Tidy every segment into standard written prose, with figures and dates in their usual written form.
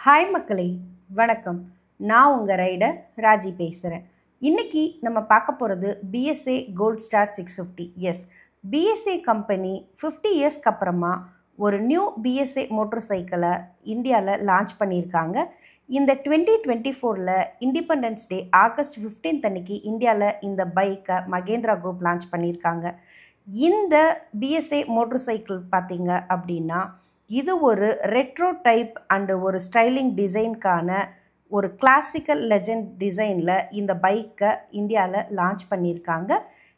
Hi மக்களே, வணக்கம். நான் உங்கள் ரைடர் ராஜி பேசுகிறேன். இன்றைக்கி நம்ம பார்க்க போகிறது BSA gold Star 650. Yes, BSA company 50 இயர்ஸ்க்கு அப்புறமா ஒரு நியூ பிஎஸ்ஏ மோட்டர் சைக்கிளை இந்தியாவில் லான்ச் பண்ணியிருக்காங்க. இந்த 2024 இண்டிபெண்டன்ஸ் டே ஆகஸ்ட் 15 அன்னைக்கு இந்தியாவில் இந்த பைக்கை மகேந்திரா குரூப் லான்ச் பண்ணியிருக்காங்க. இந்த பிஎஸ்ஏ மோட்டர் சைக்கிள் பார்த்திங்க அப்படின்னா இது ஒரு ரெட்ரோ டைப் அண்டு ஒரு ஸ்டைலிங் டிசைனுக்கான ஒரு கிளாசிக்கல் லெஜண்ட் டிசைனில் இந்த பைக்கை இந்தியாவில் லான்ச் பண்ணியிருக்காங்க.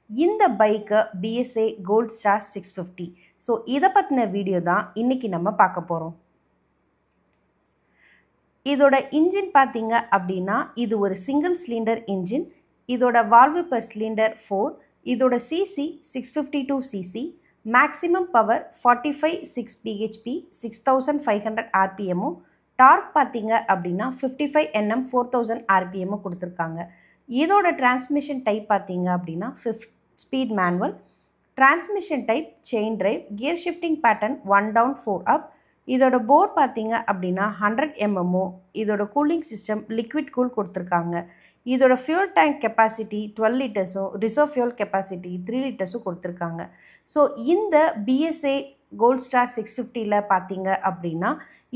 இந்த பைக்கை பிஎஸ்ஏ கோல்ட் ஸ்டார் 650. ஸோ இதை பற்றின வீடியோ தான் இன்றைக்கி நம்ம பார்க்க போகிறோம். இதோட இன்ஜின் பார்த்திங்க அப்படின்னா இது ஒரு சிங்கிள் சிலிண்டர் இன்ஜின். இதோட வால்வு பெர் சிலிண்டர் 4. இதோட CC 652 CC. Maximum power 45 bhp, 6500 rpm. Torque பார்த்திங்க அப்படின்னா 55 Nm, 4000 rpm கொடுத்துருக்காங்க. இதோட டிரான்ஸ்மிஷன் டைப் பார்த்திங்க அப்படின்னா 5 speed manual. Transmission type chain drive. Gear shifting pattern 1 down 4 up. இதோட போர் பார்த்திங்க அப்படின்னா 100 mm. இதோட கூலிங் சிஸ்டம் லிக்விட் கூல் கொடுத்துருக்காங்க. இதோட ஃபியூல் டேங்க் கெப்பாசிட்டி 12 லிட்டர்ஸும் ரிசர்வ் ஃபியூல் கெப்பாசிட்டி 3 லிட்டர்ஸும் கொடுத்துருக்காங்க. ஸோ இந்த பிஎஸ்ஏ கோல்ட் ஸ்டார் 650 பார்த்திங்க அப்படின்னா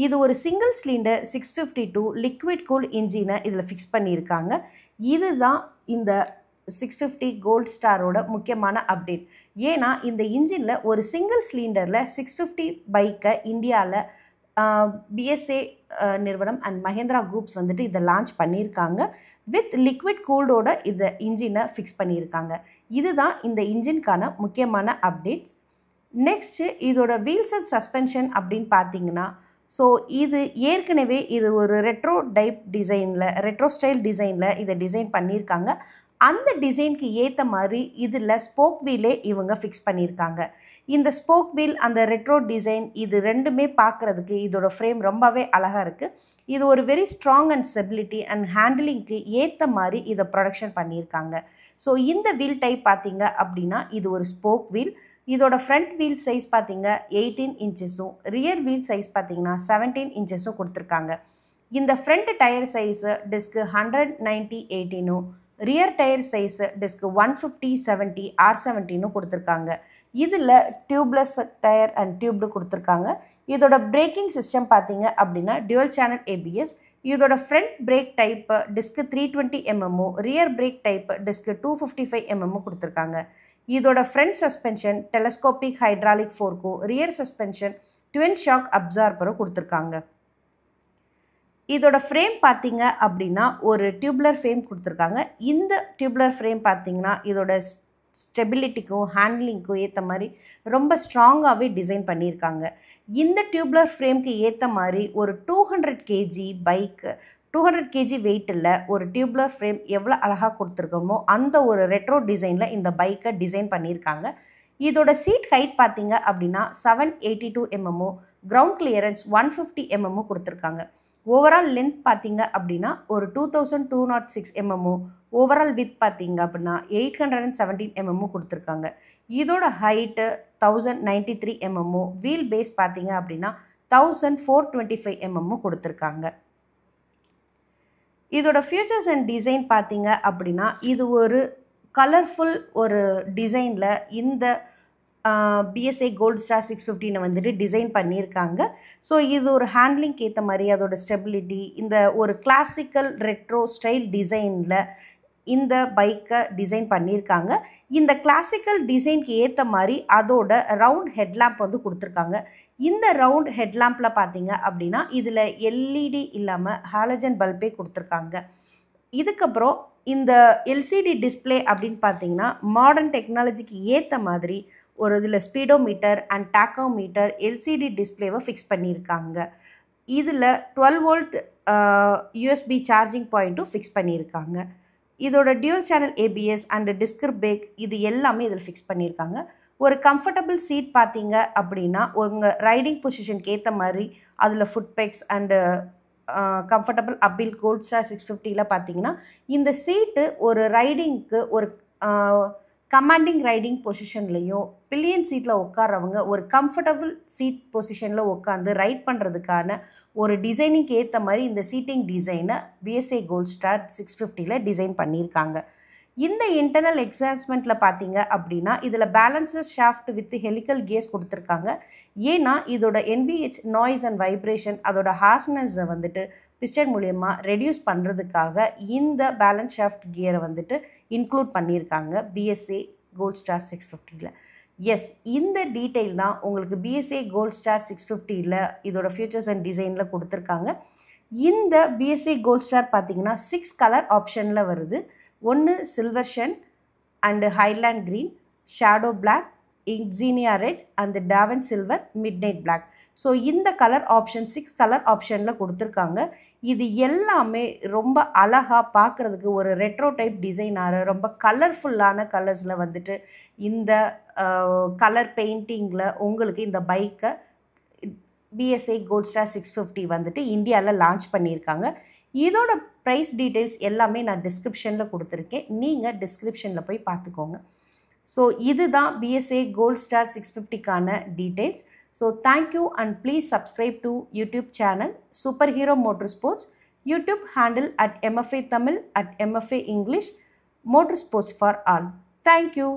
இது ஒரு சிங்கிள் சிலிண்டர் 652 லிக்விட் கூல் இன்ஜினை இதில் ஃபிக்ஸ் பண்ணியிருக்காங்க. இதுதான் இந்த 650 கோல்ட் ஸ்டாரோட முக்கியமான அப்டேட். ஏன்னா இந்த இன்ஜினில் ஒரு சிங்கிள் சிலிண்டரில் 650 பைக்கை இந்தியாவில் பிஎஸ்ஏ நிறுவனம் அண்ட் மஹேந்திரா குரூப்ஸ் வந்துட்டு இதை லான்ச் பண்ணியிருக்காங்க. வித் லிக்விட் கூல்டோட இதை இன்ஜினை ஃபிக்ஸ் பண்ணியிருக்காங்க. இதுதான் இந்த இன்ஜின்கான முக்கியமான அப்டேட்ஸ். நெக்ஸ்ட்டு இதோட வீல்ஸ் அண்ட் சஸ்பென்ஷன் அப்படின்னு பார்த்தீங்கன்னா ஸோ இது ஏற்கனவே இது ஒரு ரெட்ரோ டைப் டிசைனில் ரெட்ரோ ஸ்டைல் டிசைனில் இதை டிசைன் பண்ணியிருக்காங்க. அந்த டிசைனுக்கு ஏற்ற மாதிரி இதில் ஸ்போக் வீலே இவங்க ஃபிக்ஸ் பண்ணியிருக்காங்க. இந்த ஸ்போக் வீல் அந்த ரெட்ரோ டிசைன் இது ரெண்டுமே பார்க்குறதுக்கு இதோட ஃப்ரேம் ரொம்பவே அழகாக இருக்குது. இது ஒரு very strong and stability and ஹேண்டிலிங்க்கு ஏற்ற மாதிரி இதை ப்ரொடக்ஷன் பண்ணியிருக்காங்க. ஸோ இந்த வீல் டைப் பார்த்திங்க அப்படின்னா இது ஒரு ஸ்போக் வீல். இதோட ஃப்ரண்ட் வீல் சைஸ் பார்த்திங்க 18 இன்ச்சஸும் ரியர் வீல் சைஸ் பார்த்திங்கன்னா 17 இன்ச்சஸும் கொடுத்துருக்காங்க. இந்த ஃப்ரண்ட் டயர் சைஸு டிஸ்க்கு 190/18, ரியர் டயர் சைஸு டிஸ்க்கு 150/70 R17 கொடுத்துருக்காங்க. இதில் டியூப்லெஸ் டயர் அண்ட் டியூப்டு கொடுத்துருக்காங்க. இதோட பிரேக்கிங் சிஸ்டம் பார்த்திங்க அப்படின்னா டியூவல் சேனல் ஏபிஎஸ். இதோட front brake type disc 320 mm, rear brake type disc 255 mm கொடுத்துருக்காங்க. இதோட ஃப்ரண்ட் சஸ்பென்ஷன் டெலஸ்கோபிக் ஹைட்ராலிக் ஃபோர்க்கும் ரியர் சஸ்பென்ஷன் ட்வின் ஷாக் அப்சார்பரும் கொடுத்துருக்காங்க. இதோட ஃப்ரேம் பார்த்திங்க அப்படின்னா ஒரு டியூப்லர் ஃப்ரேம் கொடுத்துருக்காங்க. இந்த டியூப்லர் ஃப்ரேம் பார்த்திங்கன்னா இதோட ஸ்டெபிலிட்டிக்கும் ஹேண்ட்லிங்க்கும் ஏற்ற மாதிரி ரொம்ப ஸ்ட்ராங்காகவே டிசைன் பண்ணியிருக்காங்க. இந்த டியூப்லர் ஃப்ரேம்க்கு ஏற்ற மாதிரி ஒரு 200 kg பைக்கு 200 kg வெயிட்டில் ஒரு டியூப்லர் ஃப்ரேம் எவ்வளோ அழகாக கொடுத்துருக்கோமோ அந்த ஒரு ரெட்ரோ டிசைனில் இந்த பைக்கை டிசைன் பண்ணியிருக்காங்க. இதோட சீட் ஹைட் பார்த்திங்க அப்படின்னா 782 mm, கிரவுண்ட் கிளியரன்ஸ் 150 mm கொடுத்துருக்காங்க. ஓவரால் லென்த் பார்த்திங்க அப்படின்னா ஒரு 2206 mm, ஓவரால் வித் பார்த்திங்க அப்படின்னா 817 mm கொடுத்துருக்காங்க. இதோட ஹைட்டு 1093 mm, வீல் பேஸ் பார்த்திங்க அப்படின்னா 1425 mm கொடுத்துருக்காங்க. இதோட ஃபியூச்சர்ஸ் அண்ட் டிசைன் பார்த்திங்க அப்படின்னா இது ஒரு கலர்ஃபுல் ஒரு டிசைனில் இந்த பிஎஸ்ஏ கோல்ட் ஸ்டார் 650 வந்துட்டு டிசைன் பண்ணியிருக்காங்க. ஸோ இது ஒரு ஹேண்ட்லிங்க்கு ஏற்ற மாதிரி அதோட ஸ்டெபிலிட்டி இந்த ஒரு கிளாசிக்கல் ரெட்ரோ ஸ்டைல் டிசைனில் இந்த பைக்கை டிசைன் பண்ணியிருக்காங்க. இந்த கிளாசிக்கல் டிசைனுக்கு ஏற்ற மாதிரி அதோட ரவுண்ட் ஹெட்லாம்ப் வந்து கொடுத்துருக்காங்க. இந்த ரவுண்ட் ஹெட்லாம்பில் பார்த்திங்க அப்படின்னா இதில் எல்இடி இல்லாமல் ஹாலஜன் பல்பே கொடுத்துருக்காங்க. இதுக்கப்புறம் இந்த எல்சிடி டிஸ்பிளே அப்படின்னு பார்த்திங்கன்னா மாடர்ன் டெக்னாலஜிக்கு ஏற்ற மாதிரி ஒரு இதில் ஸ்பீடோமீட்டர் அண்ட் டாக்கோமீட்டர் எல்சிடி டிஸ்பிளேவை ஃபிக்ஸ் பண்ணியிருக்காங்க. இதில் 12 volt யூஎஸ்பி சார்ஜிங் பாயிண்ட்டும் ஃபிக்ஸ் பண்ணியிருக்காங்க. இதோட dual channel ABS and disc brake இது எல்லாமே இதில் ஃபிக்ஸ் பண்ணியிருக்காங்க. ஒரு கம்ஃபர்டபுள் சீட் பார்த்திங்க அப்படின்னா உங்கள் ரைடிங் பொசிஷனுக்கு ஏற்ற மாதிரி அதில் ஃபுட் பெக்ஸ் அண்டு கம்ஃபர்டபுள் அப்பில் கோல்ட் ஸ்டார் 650 பார்த்திங்கன்னா இந்த சீட்டு ஒரு ரைடிங்க்கு ஒரு கமாண்டிங் ரைடிங் பொசிஷன்லையும் பில்லியன் சீட்டில் உட்கார்றவங்க ஒரு கம்ஃபர்டபுள் சீட் பொசிஷனில் உட்காந்து ரைட் பண்ணுறதுக்கான ஒரு டிசைனிங்க்கு ஏற்ற மாதிரி இந்த சீட்டிங் டிசைனை பிஎஸ்ஏ கோல்ட் ஸ்டார் 650ல் டிசைன் பண்ணியிருக்காங்க. இந்த இன்டர்னல் எக்ஸாஸ்மெண்ட்டில் பார்த்தீங்க அப்படின்னா இதில் balancer shaft with helical case கொடுத்துருக்காங்க. ஏன்னா இதோட NVH நாய்ஸ் அண்ட் வைப்ரேஷன் அதோட ஹார்ஷ்னஸை வந்துட்டு பிஸ்டன் மூலயமா ரெடியூஸ் பண்ணுறதுக்காக இந்த பேலன்ஸ் ஷாஃப்ட் கியரை வந்துட்டு இன்க்ளூட் பண்ணியிருக்காங்க பிஎஸ்ஏ கோல்ட் ஸ்டார் 650ல். எஸ், இந்த டீட்டெயில் தான் உங்களுக்கு பிஎஸ்ஏ கோல்ட் ஸ்டார் 650ல் இதோட ஃபியூச்சர்ஸ் அண்ட் டிசைனில் கொடுத்துருக்காங்க. இந்த பிஎஸ்ஏ கோல்ட் ஸ்டார் பார்த்தீங்கன்னா 6 கலர் ஆப்ஷனில் வருது. ஒன்று சில்வர் ஷன் and Highland green, shadow black, இன்ஜீனியா red and dawn silver, midnight black. So இந்த கலர் ஆப்ஷன் 6 கலர் ஆப்ஷனில் கொடுத்துருக்காங்க. இது எல்லாமே ரொம்ப அழகாக பார்க்குறதுக்கு ஒரு ரெட்ரோ டைப் டிசைனாக ரொம்ப கலர்ஃபுல்லான கலர்ஸில் வந்துட்டு இந்த கலர் பெயிண்டிங்கில் உங்களுக்கு இந்த பைக்கை பிஎஸ்ஏ கோல்ட் ஸ்டார் 650 வந்துட்டு இந்தியாவில் லான்ச் பண்ணியிருக்காங்க. இதோட ப்ரைஸ் டீட்டெயில்ஸ் எல்லாமே நான் டிஸ்கிரிப்ஷனில் கொடுத்துருக்கேன். நீங்கள் டிஸ்கிரிப்ஷனில் போய் பார்த்துக்கோங்க. ஸோ இதுதான் பிஎஸ்ஏ கோல்ட் ஸ்டார் 650க்கான details. So thank you and please subscribe to YouTube channel super hero motor sports, YouTube handle @MFA Tamil @MFA English, Motor Sports for All. Thank you.